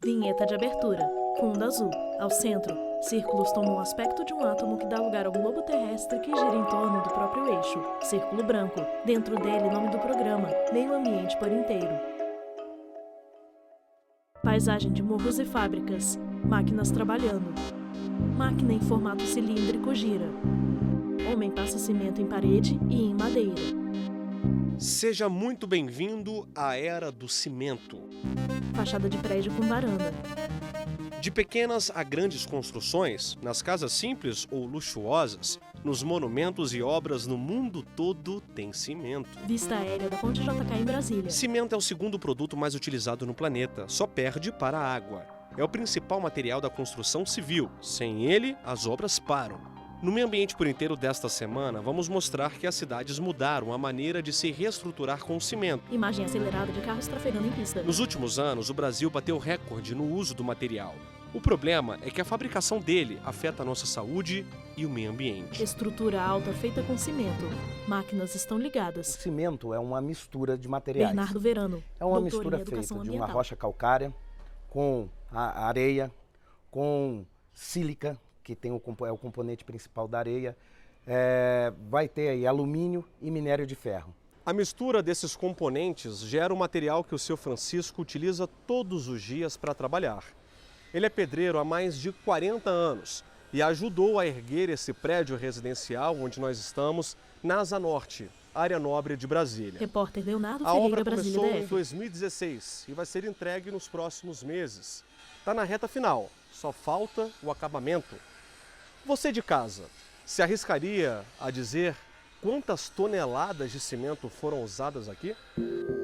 Vinheta de abertura. Fundo azul. Ao centro, círculos tomam o aspecto de um átomo que dá lugar ao globo terrestre que gira em torno do próprio eixo. Círculo branco. Dentro dele, nome do programa. Meio ambiente por inteiro. Paisagem de morros e fábricas. Máquinas trabalhando. Máquina em formato cilíndrico gira. Homem passa cimento em parede e em madeira. Seja muito bem-vindo à era do cimento. Fachada de prédio com varanda. De pequenas a grandes construções, nas casas simples ou luxuosas, nos monumentos e obras no mundo todo tem cimento. Vista aérea da Ponte JK em Brasília. Cimento é o segundo produto mais utilizado no planeta, só perde para a água. É o principal material da construção civil. Sem ele, as obras param. No Meio Ambiente por Inteiro desta semana, vamos mostrar que as cidades mudaram a maneira de se reestruturar com o cimento. Imagem acelerada de carros trafegando em pista. Nos últimos anos, o Brasil bateu recorde no uso do material. O problema é que a fabricação dele afeta a nossa saúde e o meio ambiente. Estrutura alta feita com cimento. Máquinas estão ligadas. O cimento é uma mistura de materiais. Bernardo Verano. É uma doutor mistura em educação feita de uma ambiental. rocha calcária com a areia, com sílica, que é o componente principal da areia. Vai ter aí alumínio e minério de ferro. A mistura desses componentes gera o material que o seu Francisco utiliza todos os dias para trabalhar. Ele é pedreiro há mais de 40 anos e ajudou a erguer esse prédio residencial onde nós estamos, na Asa Norte, área nobre de Brasília. Repórter Leonardo A Ferreira, obra Brasília começou em DF. 2016 e vai ser entregue nos próximos meses. Está na reta final, só falta o acabamento. Você de casa, se arriscaria a dizer quantas toneladas de cimento foram usadas aqui?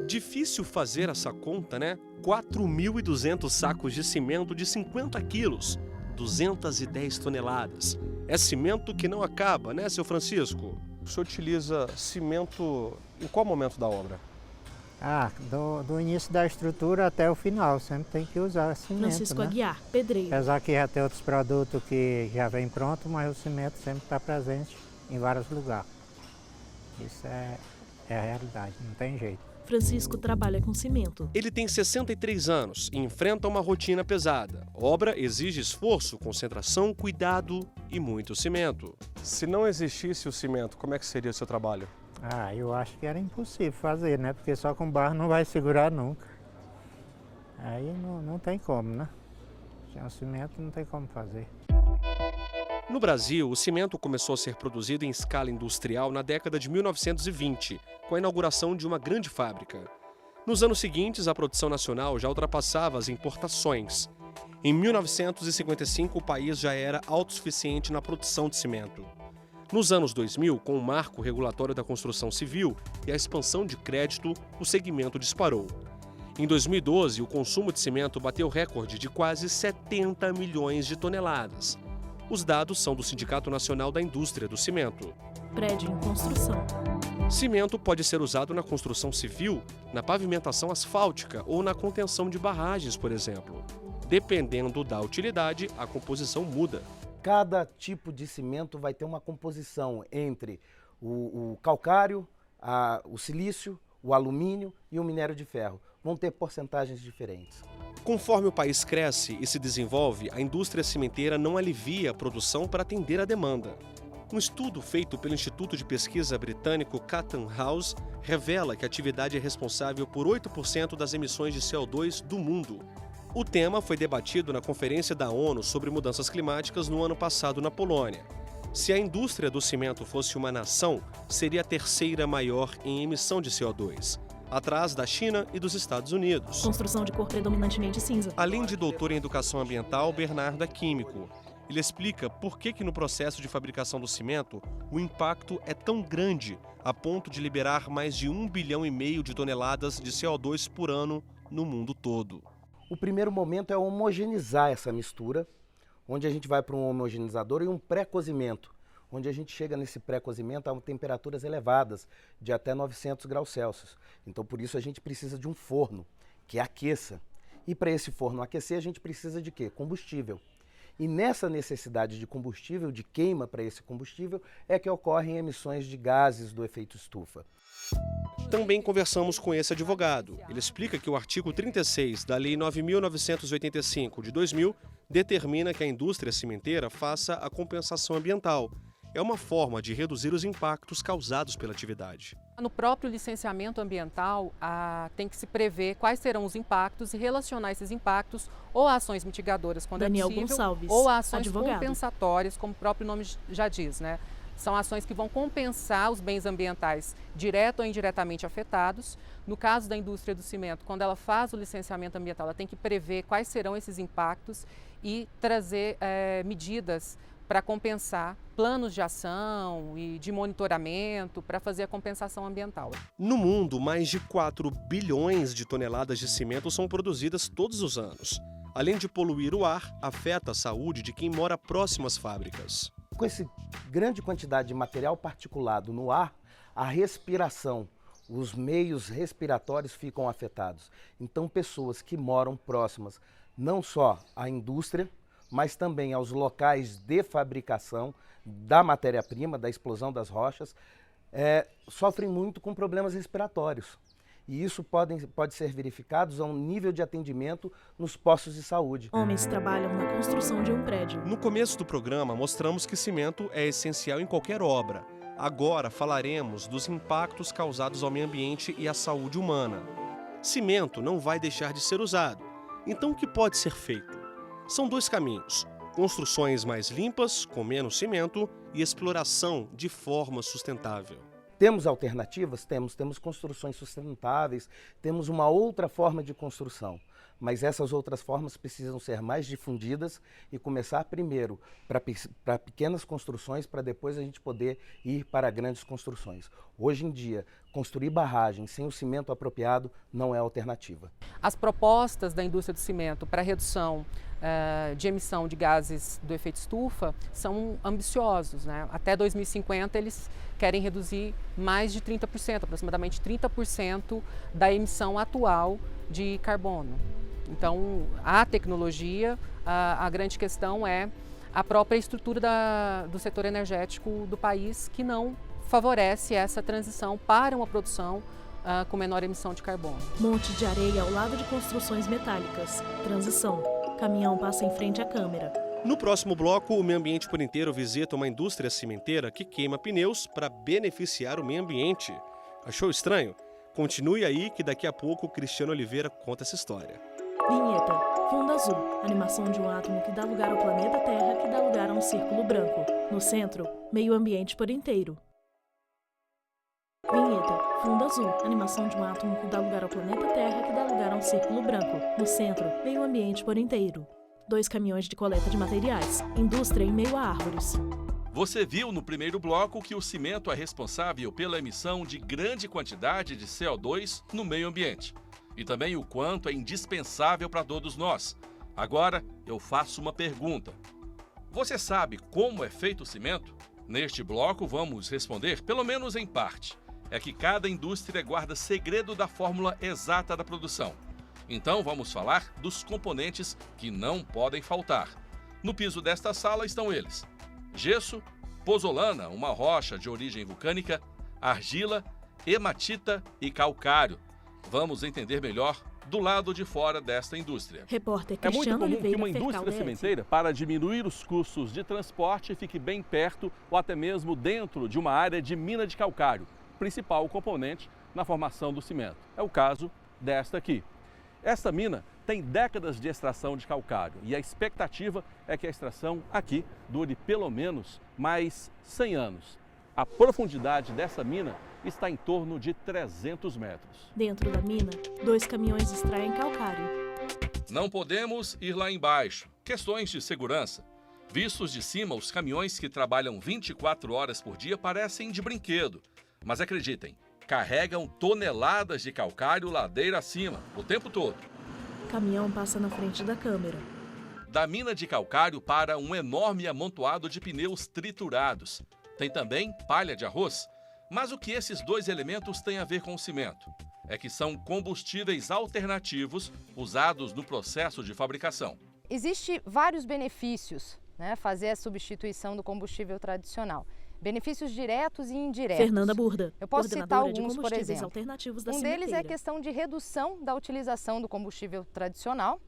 Difícil fazer essa conta, né? 4.200 sacos de cimento de 50 quilos, 210 toneladas. É cimento que não acaba, né, seu Francisco? O senhor utiliza cimento em qual momento da obra? Do início da estrutura até o final, sempre tem que usar cimento, Francisco né? Aguiar, pedreiro. Apesar que já tem outros produtos que já vem pronto, mas o cimento sempre está presente em vários lugares. Isso é a realidade, não tem jeito. Francisco trabalha com cimento. Ele tem 63 anos e enfrenta uma rotina pesada. Obra exige esforço, concentração, cuidado e muito cimento. Se não existisse o cimento, como é que seria o seu trabalho? Eu acho que era impossível fazer, né? Porque só com barro não vai segurar nunca. Aí não tem como, né? Sem o cimento não tem como fazer. No Brasil, o cimento começou a ser produzido em escala industrial na década de 1920, com a inauguração de uma grande fábrica. Nos anos seguintes, a produção nacional já ultrapassava as importações. Em 1955, o país já era autossuficiente na produção de cimento. Nos anos 2000, com o marco regulatório da construção civil e a expansão de crédito, o segmento disparou. Em 2012, o consumo de cimento bateu recorde de quase 70 milhões de toneladas. Os dados são do Sindicato Nacional da Indústria do Cimento. Prédio em construção. Cimento pode ser usado na construção civil, na pavimentação asfáltica ou na contenção de barragens, por exemplo. Dependendo da utilidade, a composição muda. Cada tipo de cimento vai ter uma composição entre o calcário, o silício, o alumínio e o minério de ferro. Vão ter porcentagens diferentes. Conforme o país cresce e se desenvolve, a indústria cimenteira não alivia a produção para atender a demanda. Um estudo feito pelo Instituto de Pesquisa britânico Chatham House revela que a atividade é responsável por 8% das emissões de CO2 do mundo. O tema foi debatido na Conferência da ONU sobre Mudanças Climáticas no ano passado na Polônia. Se a indústria do cimento fosse uma nação, seria a terceira maior em emissão de CO2, atrás da China e dos Estados Unidos. Construção de cor predominantemente cinza. Além de doutor em educação ambiental, Bernardo é químico. Ele explica por que no processo de fabricação do cimento o impacto é tão grande a ponto de liberar mais de 1,5 bilhão de toneladas de CO2 por ano no mundo todo. O primeiro momento é homogeneizar essa mistura, onde a gente vai para um homogeneizador e um pré-cozimento, onde a gente chega nesse pré-cozimento a temperaturas elevadas, de até 900 graus Celsius. Então, por isso, a gente precisa de um forno que aqueça. E para esse forno aquecer, a gente precisa de quê? Combustível. E nessa necessidade de combustível, de queima para esse combustível, é que ocorrem emissões de gases do efeito estufa. Também conversamos com esse advogado. Ele explica que o artigo 36 da Lei 9.985 de 2000 determina que a indústria cimenteira faça a compensação ambiental. É uma forma de reduzir os impactos causados pela atividade. No próprio licenciamento ambiental, tem que se prever quais serão os impactos e relacionar esses impactos ou a ações mitigadoras, quando Daniel é possível, Gonçalves, ou a ações advogado. compensatórias, como o próprio nome já diz, né? São ações que vão compensar os bens ambientais direto ou indiretamente afetados. No caso da indústria do cimento, quando ela faz o licenciamento ambiental, ela tem que prever quais serão esses impactos e trazer medidas para compensar, planos de ação e de monitoramento para fazer a compensação ambiental. No mundo, mais de 4 bilhões de toneladas de cimento são produzidas todos os anos. Além de poluir o ar, afeta a saúde de quem mora próximo às fábricas. Com essa grande quantidade de material particulado no ar, a respiração, os meios respiratórios ficam afetados. Então, pessoas que moram próximas não só à indústria, mas também aos locais de fabricação da matéria-prima, da explosão das rochas, sofrem muito com problemas respiratórios. E isso pode ser verificado ao nível de atendimento nos postos de saúde. Homens trabalham na construção de um prédio. No começo do programa, mostramos que cimento é essencial em qualquer obra. Agora falaremos dos impactos causados ao meio ambiente e à saúde humana. Cimento não vai deixar de ser usado. Então, o que pode ser feito? São dois caminhos: construções mais limpas, com menos cimento, e exploração de forma sustentável. Temos alternativas? Temos construções sustentáveis, temos uma outra forma de construção. Mas essas outras formas precisam ser mais difundidas e começar primeiro para pequenas construções, para depois a gente poder ir para grandes construções. Hoje em dia, construir barragens sem o cimento apropriado não é alternativa. As propostas da indústria do cimento para redução de emissão de gases do efeito estufa são ambiciosos, né? Até 2050 eles querem reduzir mais de 30%, aproximadamente 30% da emissão atual de carbono. Então, a tecnologia, a grande questão é a própria estrutura do setor energético do país, que não favorece essa transição para uma produção com menor emissão de carbono. Monte de areia ao lado de construções metálicas. Transição. Caminhão passa em frente à câmera. No próximo bloco, o Meio Ambiente por Inteiro visita uma indústria cimenteira que queima pneus para beneficiar o meio ambiente. Achou estranho? Continue aí que daqui a pouco o Cristiano Oliveira conta essa história. Vinheta. Fundo azul. Animação de um átomo que dá lugar ao planeta Terra, que dá lugar a um círculo branco. No centro, meio ambiente por inteiro. Vinheta. Fundo azul. Animação de um átomo que dá lugar ao planeta Terra, que dá lugar a um círculo branco. No centro, meio ambiente por inteiro. 2 caminhões de coleta de materiais. Indústria em meio a árvores. Você viu no primeiro bloco que o cimento é responsável pela emissão de grande quantidade de CO2 no meio ambiente. E também o quanto é indispensável para todos nós. Agora, eu faço uma pergunta. Você sabe como é feito o cimento? Neste bloco, vamos responder, pelo menos em parte. É que cada indústria guarda segredo da fórmula exata da produção. Então, vamos falar dos componentes que não podem faltar. No piso desta sala estão eles: gesso, pozolana, uma rocha de origem vulcânica, argila, hematita e calcário. Vamos entender melhor do lado de fora desta indústria. Repórter É muito Cristiano comum Oliveira, que uma indústria Fercal cimenteira, para diminuir os custos de transporte, fique bem perto ou até mesmo dentro de uma área de mina de calcário, principal componente na formação do cimento. É o caso desta aqui. Esta mina tem décadas de extração de calcário e a expectativa é que a extração aqui dure pelo menos mais 100 anos. A profundidade dessa mina está em torno de 300 metros. Dentro da mina, 2 caminhões extraem calcário. Não podemos ir lá embaixo. Questões de segurança. Vistos de cima, os caminhões que trabalham 24 horas por dia parecem de brinquedo. Mas acreditem, carregam toneladas de calcário ladeira acima, o tempo todo. Caminhão passa na frente da câmera. Da mina de calcário para um enorme amontoado de pneus triturados. Tem também palha de arroz. Mas o que esses 2 elementos têm a ver com o cimento? É que são combustíveis alternativos usados no processo de fabricação. Existem vários benefícios, né, fazer a substituição do combustível tradicional. benefícios diretos e indiretos. Fernanda Burda, Eu posso citar alguns, por exemplo. Alternativos da Um deles é a questão de redução da utilização do combustível tradicional.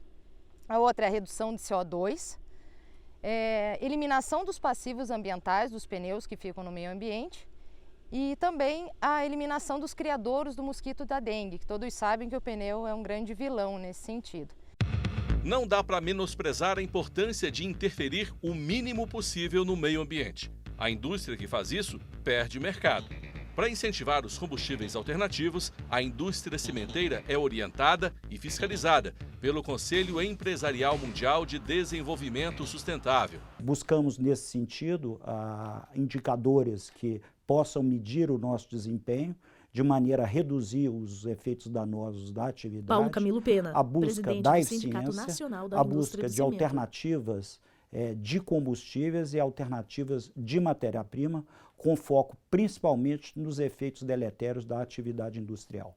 A outra é a redução de CO2, eliminação dos passivos ambientais dos pneus que ficam no meio ambiente e também a eliminação dos criadouros do mosquito da dengue, que todos sabem que o pneu é um grande vilão nesse sentido. Não dá para menosprezar a importância de interferir o mínimo possível no meio ambiente. A indústria que faz isso perde mercado. Para incentivar os combustíveis alternativos, a indústria cimenteira é orientada e fiscalizada pelo Conselho Empresarial Mundial de Desenvolvimento Sustentável. Buscamos, nesse sentido, indicadores que possam medir o nosso desempenho, de maneira a reduzir os efeitos danosos da atividade. Paulo Camilo Pena, a busca presidente da do Sindicato eficiência, Nacional da a Indústria busca do de Cimento. alternativas de combustíveis e alternativas de matéria-prima, com foco principalmente nos efeitos deletérios da atividade industrial.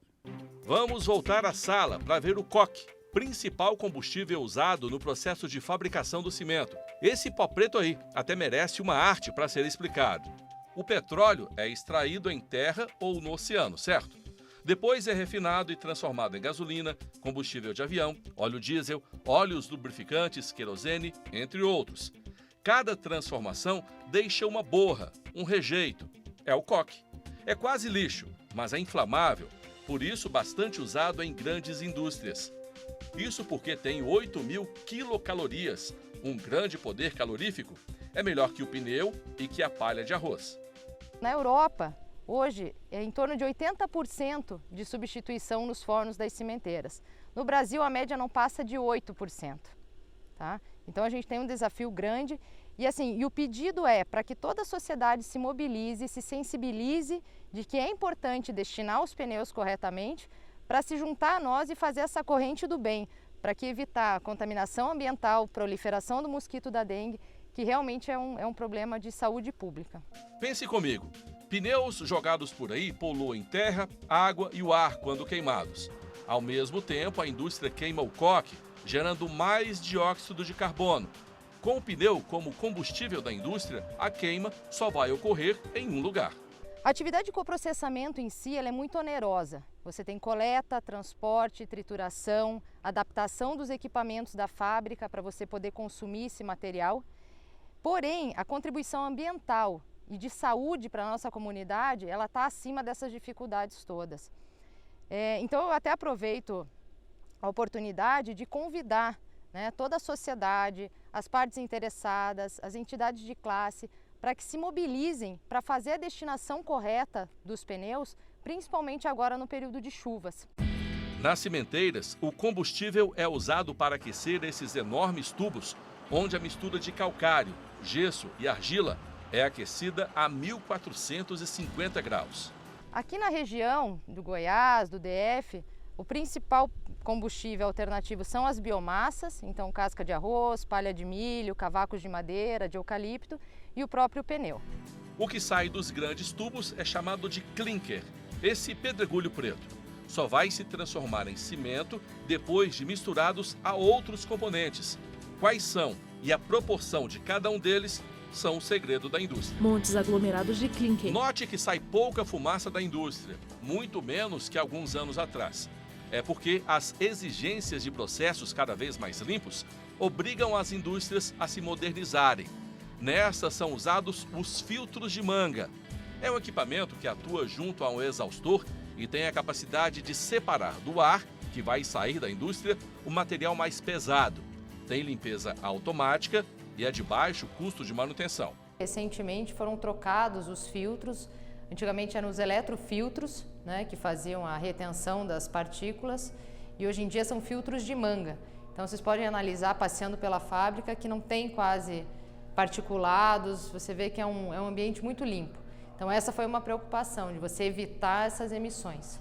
Vamos voltar à sala para ver o coque, principal combustível usado no processo de fabricação do cimento. Esse pó preto aí até merece uma arte para ser explicado. O petróleo é extraído em terra ou no oceano, certo? Depois é refinado e transformado em gasolina, combustível de avião, óleo diesel, óleos lubrificantes, querosene, entre outros. Cada transformação deixa uma borra, um rejeito. É o coque. É quase lixo, mas é inflamável, por isso bastante usado em grandes indústrias. Isso porque tem 8.000 quilocalorias, um grande poder calorífico. É melhor que o pneu e que a palha de arroz. Na Europa, hoje, é em torno de 80% de substituição nos fornos das cimenteiras. No Brasil, a média não passa de 8%. Tá? Então, a gente tem um desafio grande e o pedido é para que toda a sociedade se mobilize, se sensibilize de que é importante destinar os pneus corretamente para se juntar a nós e fazer essa corrente do bem, para que evitar a contaminação ambiental, proliferação do mosquito da dengue, que realmente é um problema de saúde pública. Pense comigo. Pneus jogados por aí poluem terra, água e o ar quando queimados. Ao mesmo tempo, a indústria queima o coque, gerando mais dióxido de carbono. Com o pneu como combustível da indústria, a queima só vai ocorrer em um lugar. A atividade de coprocessamento em si ela é muito onerosa. Você tem coleta, transporte, trituração, adaptação dos equipamentos da fábrica para você poder consumir esse material. Porém, a contribuição ambiental e de saúde para a nossa comunidade, ela está acima dessas dificuldades todas. Então, eu até aproveito a oportunidade de convidar toda a sociedade, as partes interessadas, as entidades de classe, para que se mobilizem para fazer a destinação correta dos pneus, principalmente agora no período de chuvas. Nas cimenteiras, o combustível é usado para aquecer esses enormes tubos, onde a mistura de calcário, gesso e argila é aquecida a 1.450 graus. Aqui na região do Goiás, do DF, o principal combustível alternativo são as biomassas, então casca de arroz, palha de milho, cavacos de madeira, de eucalipto e o próprio pneu. O que sai dos grandes tubos é chamado de clinker, esse pedregulho preto. Só vai se transformar em cimento depois de misturados a outros componentes. Quais são e a proporção de cada um deles são o segredo da indústria. Montes aglomerados de clinker. Note que sai pouca fumaça da indústria, muito menos que alguns anos atrás. É porque as exigências de processos cada vez mais limpos obrigam as indústrias a se modernizarem. Nessas são usados os filtros de manga. É um equipamento que atua junto a um exaustor e tem a capacidade de separar do ar, que vai sair da indústria, o material mais pesado. Tem limpeza automática e é de baixo custo de manutenção. Recentemente foram trocados os filtros, antigamente eram os eletrofiltros, que faziam a retenção das partículas, e hoje em dia são filtros de manga. Então vocês podem analisar passeando pela fábrica que não tem quase particulados, você vê que é um ambiente muito limpo. Então essa foi uma preocupação, de você evitar essas emissões.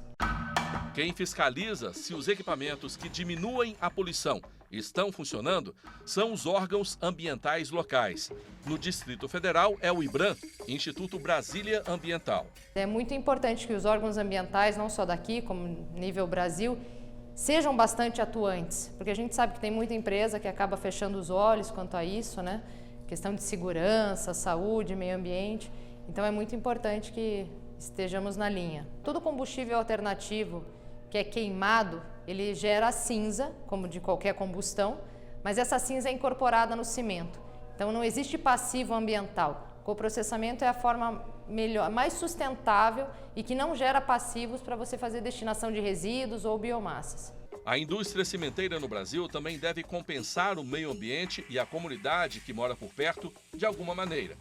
Quem fiscaliza se os equipamentos que diminuem a poluição estão funcionando são os órgãos ambientais locais. No Distrito Federal é o IBRAM, Instituto Brasília Ambiental. É muito importante que os órgãos ambientais, não só daqui, como nível Brasil, sejam bastante atuantes, porque a gente sabe que tem muita empresa que acaba fechando os olhos quanto a isso, questão de segurança, saúde, meio ambiente. Então é muito importante que estejamos na linha. Todo combustível alternativo que é queimado, ele gera cinza, como de qualquer combustão, mas essa cinza é incorporada no cimento. Então não existe passivo ambiental. O coprocessamento é a forma melhor, mais sustentável e que não gera passivos para você fazer destinação de resíduos ou biomassas. A indústria cimenteira no Brasil também deve compensar o meio ambiente e a comunidade que mora por perto de alguma maneira.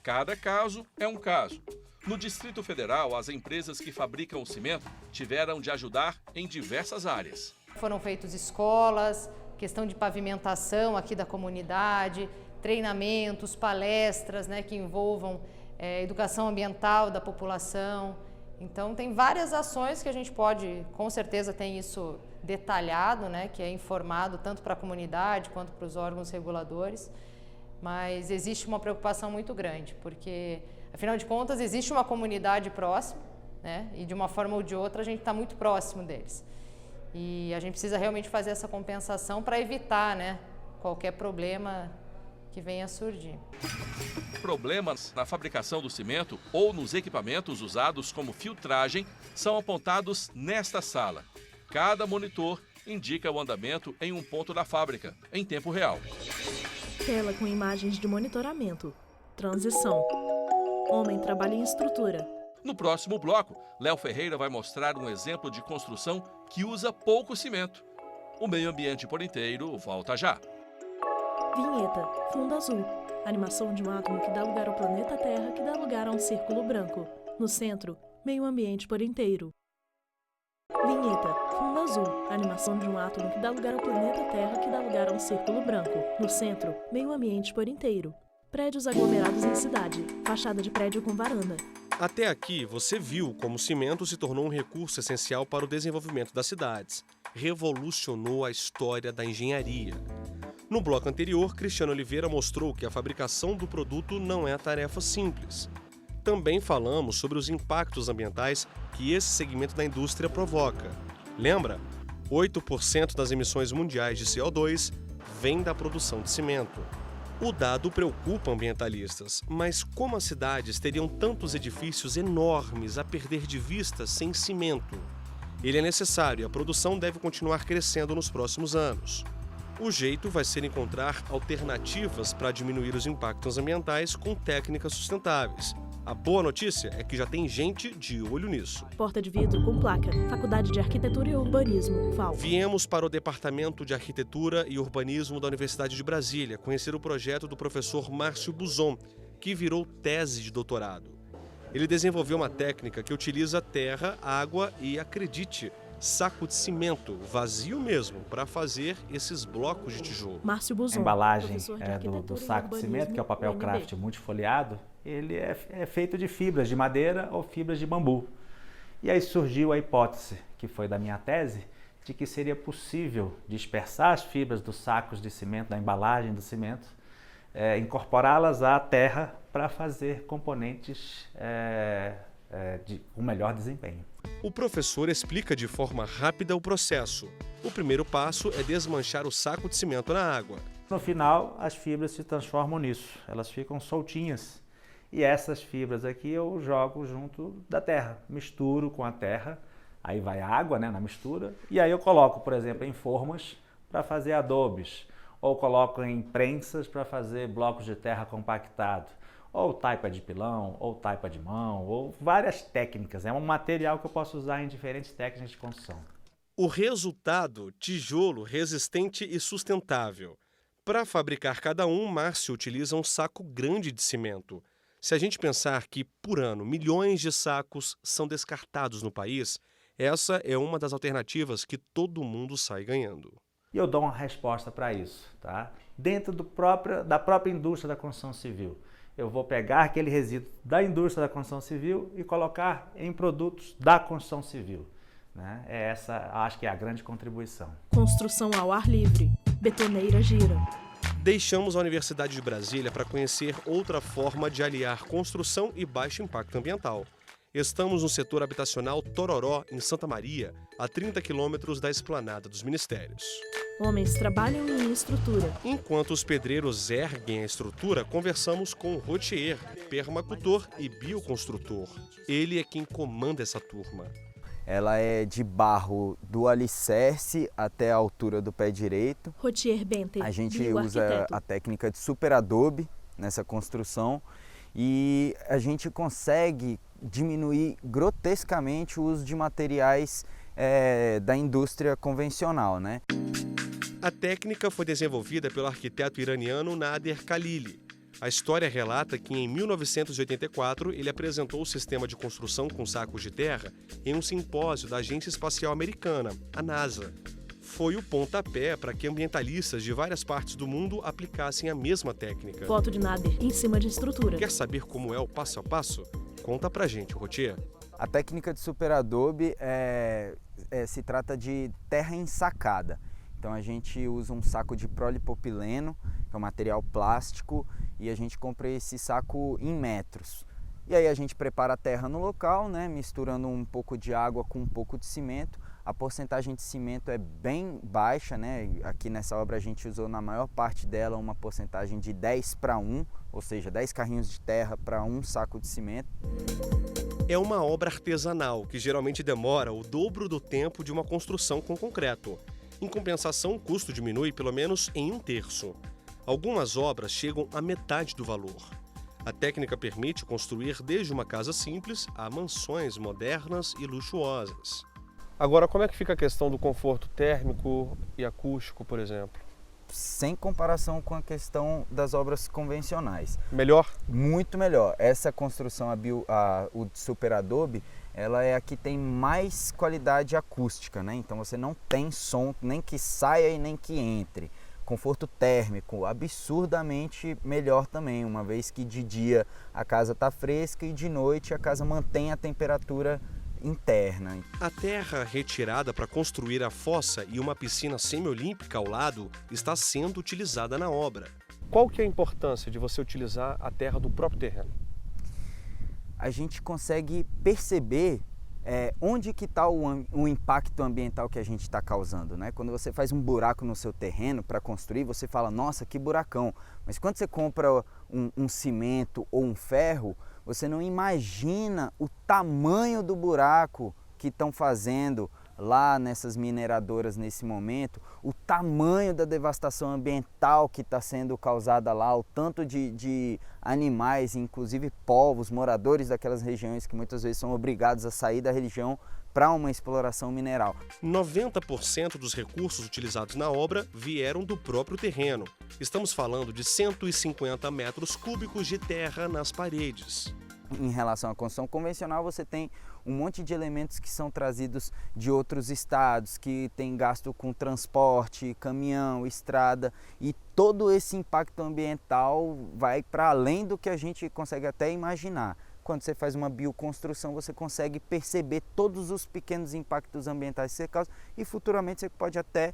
Cada caso é um caso. No Distrito Federal, as empresas que fabricam o cimento tiveram de ajudar em diversas áreas. Foram feitas escolas, questão de pavimentação aqui da comunidade, treinamentos, palestras, né, que envolvam educação ambiental da população. Então tem várias ações que a gente pode, com certeza tem isso detalhado, né, que é informado tanto para a comunidade quanto para os órgãos reguladores, mas existe uma preocupação muito grande, porque afinal de contas existe uma comunidade próxima, né, e de uma forma ou de outra a gente está muito próximo deles. E a gente precisa realmente fazer essa compensação para evitar, né, qualquer problema que venha a surgir. Problemas na fabricação do cimento ou nos equipamentos usados como filtragem são apontados nesta sala. Cada monitor indica o andamento em um ponto da fábrica, em tempo real. Tela com imagens de monitoramento. Transição. Homem trabalha em estrutura. No próximo bloco, Léo Ferreira vai mostrar um exemplo de construção que usa pouco cimento. O meio ambiente por inteiro volta já. Vinheta. Fundo azul. Animação de um átomo que dá lugar ao planeta Terra, que dá lugar a um círculo branco. No centro, meio ambiente por inteiro. Vinheta. Fundo azul. Animação de um átomo que dá lugar ao planeta Terra, que dá lugar a um círculo branco. No centro, meio ambiente por inteiro. Prédios aglomerados em cidade. Fachada de prédio com varanda. Até aqui, você viu como o cimento se tornou um recurso essencial para o desenvolvimento das cidades. Revolucionou a história da engenharia. No bloco anterior, Cristiano Oliveira mostrou que a fabricação do produto não é tarefa simples. Também falamos sobre os impactos ambientais que esse segmento da indústria provoca. Lembra? 8% das emissões mundiais de CO2 vem da produção de cimento. O dado preocupa ambientalistas, mas como as cidades teriam tantos edifícios enormes a perder de vista sem cimento? Ele é necessário e a produção deve continuar crescendo nos próximos anos. O jeito vai ser encontrar alternativas para diminuir os impactos ambientais com técnicas sustentáveis. A boa notícia é que já tem gente de olho nisso. Porta de vidro com placa. Faculdade de Arquitetura e Urbanismo, FAU. Viemos para o Departamento de Arquitetura e Urbanismo da Universidade de Brasília conhecer o projeto do professor Márcio Buzon, que virou tese de doutorado. Ele desenvolveu uma técnica que utiliza terra, água e, acredite, saco de cimento, vazio mesmo, para fazer esses blocos de tijolo. Márcio Buzon, a embalagem do saco de cimento, que é o papel craft multifoliado, ele é feito de fibras de madeira ou fibras de bambu. E aí surgiu a hipótese, que foi da minha tese, de que seria possível dispersar as fibras dos sacos de cimento, da embalagem do cimento, incorporá-las à terra para fazer componentes com melhor desempenho. O professor explica de forma rápida o processo. O primeiro passo é desmanchar o saco de cimento na água. No final, as fibras se transformam nisso, elas ficam soltinhas. E essas fibras aqui eu jogo junto da terra, misturo com a terra, aí vai a água, né, na mistura, e aí eu coloco, por exemplo, em formas para fazer adobes, ou coloco em prensas para fazer blocos de terra compactado, ou taipa de pilão, ou taipa de mão, ou várias técnicas. É um material que eu posso usar em diferentes técnicas de construção. O resultado, tijolo resistente e sustentável. Para fabricar cada um, Márcio utiliza um saco grande de cimento. Se a gente pensar que, por ano, milhões de sacos são descartados no país, essa é uma das alternativas que todo mundo sai ganhando. E eu dou uma resposta para isso, tá? Dentro da própria indústria da construção civil. Eu vou pegar aquele resíduo da indústria da construção civil e colocar em produtos da construção civil, né? Essa, acho que é a grande contribuição. Construção ao ar livre. Betoneira gira. Deixamos a Universidade de Brasília para conhecer outra forma de aliar construção e baixo impacto ambiental. Estamos no setor habitacional Tororó, em Santa Maria, a 30 quilômetros da esplanada dos ministérios. Homens trabalham em estrutura. Enquanto os pedreiros erguem a estrutura, conversamos com o rotier, permacultor e bioconstrutor. Ele é quem comanda essa turma. Ela é de barro do alicerce até a altura do pé direito. Rotier Benter, a gente usa a técnica de super adobe nessa construção e a gente consegue diminuir grotescamente o uso de materiais da indústria convencional, né? A técnica foi desenvolvida pelo arquiteto iraniano Nader Khalili. A história relata que em 1984 ele apresentou o sistema de construção com sacos de terra em um simpósio da Agência Espacial Americana, a NASA. Foi o pontapé para que ambientalistas de várias partes do mundo aplicassem a mesma técnica. Foto de Nader em cima de estrutura. Quer saber como é o passo a passo? Conta pra gente, Rotier. A técnica de super adobe se trata de terra ensacada. Então a gente usa um saco de polipropileno, que é um material plástico, e a gente compra esse saco em metros. E aí a gente prepara a terra no local, né, misturando um pouco de água com um pouco de cimento. A porcentagem de cimento é bem baixa, né? Aqui nessa obra a gente usou na maior parte dela uma porcentagem de 10:1, ou seja, 10 carrinhos de terra para um saco de cimento. É uma obra artesanal que geralmente demora o dobro do tempo de uma construção com concreto. Em compensação, o custo diminui pelo menos em 1/3. Algumas obras chegam à metade do valor. A técnica permite construir desde uma casa simples a mansões modernas e luxuosas. Agora, como é que fica a questão do conforto térmico e acústico, por exemplo? Sem comparação com a questão das obras convencionais. Melhor? Muito melhor. Essa construção, o super adobe, ela é a que tem mais qualidade acústica, né? Então você não tem som nem que saia e nem que entre. Conforto térmico absurdamente melhor também, uma vez que de dia a casa está fresca e de noite a casa mantém a temperatura interna. A terra retirada para construir a fossa e uma piscina semiolímpica ao lado está sendo utilizada na obra. Qual que é a importância de você utilizar a terra do próprio terreno? A gente consegue perceber onde que está o impacto ambiental que a gente está causando, né? Quando você faz um buraco no seu terreno para construir, você fala, nossa, que buracão. Mas quando você compra um cimento ou um ferro, você não imagina o tamanho do buraco que estão fazendo lá nessas mineradoras nesse momento, o tamanho da devastação ambiental que está sendo causada lá, o tanto de animais, inclusive povos, moradores daquelas regiões que muitas vezes são obrigados a sair da região para uma exploração mineral. 90% dos recursos utilizados na obra vieram do próprio terreno. Estamos falando de 150 metros cúbicos de terra nas paredes. Em relação à construção convencional, você tem um monte de elementos que são trazidos de outros estados, que tem gasto com transporte, caminhão, estrada, e todo esse impacto ambiental vai para além do que a gente consegue até imaginar. Quando você faz uma bioconstrução, você consegue perceber todos os pequenos impactos ambientais que você causa e futuramente você pode até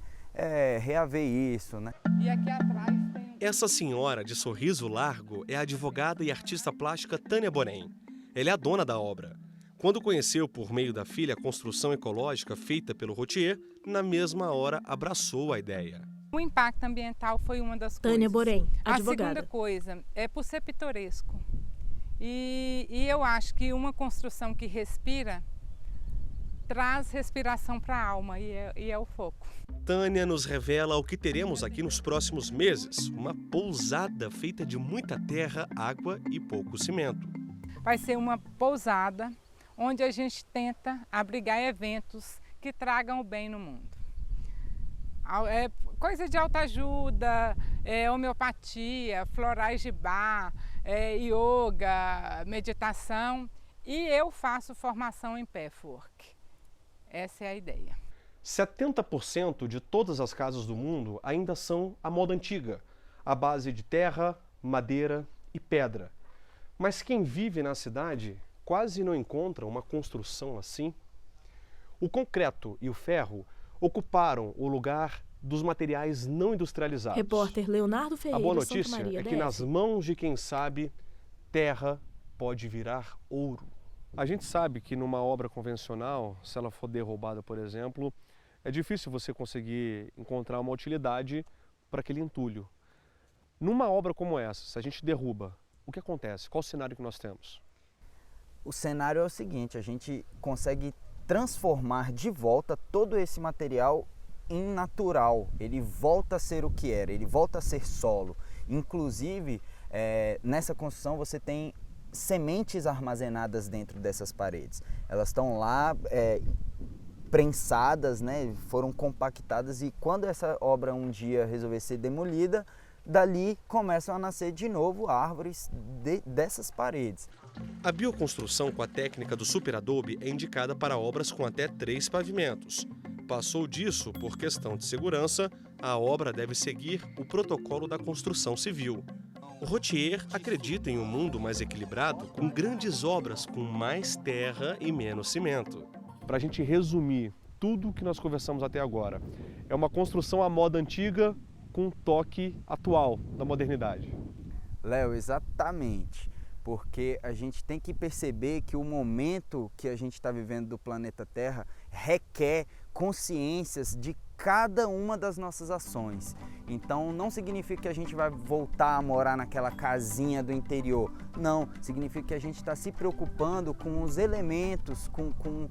reaver isso, né? E aqui atrás tem... Essa senhora de sorriso largo é a advogada e artista plástica Tânia Borém. Ela é a dona da obra. Quando conheceu por meio da filha a construção ecológica feita pelo Rotier, na mesma hora abraçou a ideia. O impacto ambiental foi uma das coisas. Tânia Borém, advogada. A segunda coisa é por ser pitoresco. E eu acho que uma construção que respira traz respiração para a alma e é o foco. Tânia nos revela o que teremos aqui nos próximos meses. Uma pousada feita de muita terra, água e pouco cimento. Vai ser uma pousada onde a gente tenta abrigar eventos que tragam o bem no mundo. Coisa de autoajuda, homeopatia, florais de bar, yoga, meditação, e eu faço formação em pathwork. Essa é a ideia. 70% de todas as casas do mundo ainda são a moda antiga, à base de terra, madeira e pedra. Mas quem vive na cidade quase não encontra uma construção assim. O concreto e o ferro ocuparam o lugar dos materiais não industrializados. Repórter Leonardo Ferreira, a boa notícia Santa Maria é que DF. nas mãos de quem sabe, terra pode virar ouro. A gente sabe que numa obra convencional, se ela for derrubada, por exemplo, é difícil você conseguir encontrar uma utilidade para aquele entulho. Numa obra como essa, se a gente derruba, o que acontece? Qual o cenário que nós temos? O cenário é o seguinte, a gente consegue transformar de volta todo esse material em natural. Ele volta a ser o que era, ele volta a ser solo. Inclusive, nessa construção você tem sementes armazenadas dentro dessas paredes. Elas estão lá prensadas, né? Foram compactadas, e quando essa obra um dia resolver ser demolida, dali começam a nascer de novo árvores dessas paredes. A bioconstrução com a técnica do superadobe é indicada para obras com até 3 pavimentos. Passou disso, por questão de segurança, a obra deve seguir o protocolo da construção civil. O Rotier acredita em um mundo mais equilibrado, com grandes obras com mais terra e menos cimento. Para a gente resumir tudo o que nós conversamos até agora, é uma construção à moda antiga com um toque atual da modernidade. Léo, exatamente. Porque a gente tem que perceber que o momento que a gente está vivendo do planeta Terra requer consciências de cada uma das nossas ações. Então não significa que a gente vai voltar a morar naquela casinha do interior. Não, significa que a gente está se preocupando com os elementos, com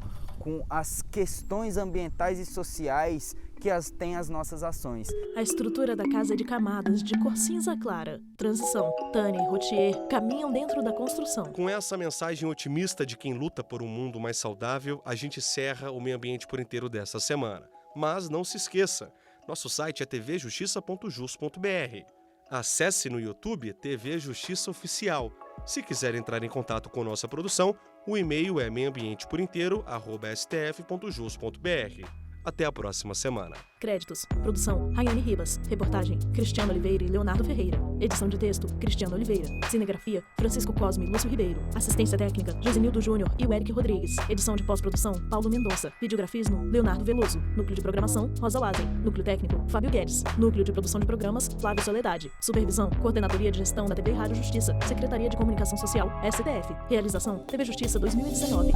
as questões ambientais e sociais que têm as nossas ações. A estrutura da casa é de camadas de cor cinza clara. Transição. Tânia e Rotier caminham dentro da construção. Com essa mensagem otimista de quem luta por um mundo mais saudável, a gente encerra o Meio Ambiente por Inteiro dessa semana. Mas não se esqueça, nosso site é tvjustiça.jus.br. Acesse no YouTube TV Justiça Oficial. Se quiser entrar em contato com nossa produção, o e-mail é meioambienteporinteiro@stf.jus.br. Até a próxima semana. Créditos. Produção: Rayane Ribas. Reportagem: Cristiano Oliveira e Leonardo Ferreira. Edição de texto: Cristiano Oliveira. Cinegrafia: Francisco Cosme e Lúcio Ribeiro. Assistência técnica: Josenildo Júnior e o Eric Rodrigues. Edição de pós-produção: Paulo Mendonça. Videografismo: Leonardo Veloso. Núcleo de programação: Rosa Lazen. Núcleo técnico: Fábio Guedes. Núcleo de produção de programas: Flávio Soledade. Supervisão: Coordenadoria de Gestão da TV e Rádio Justiça. Secretaria de Comunicação Social, STF. Realização: TV Justiça 2019.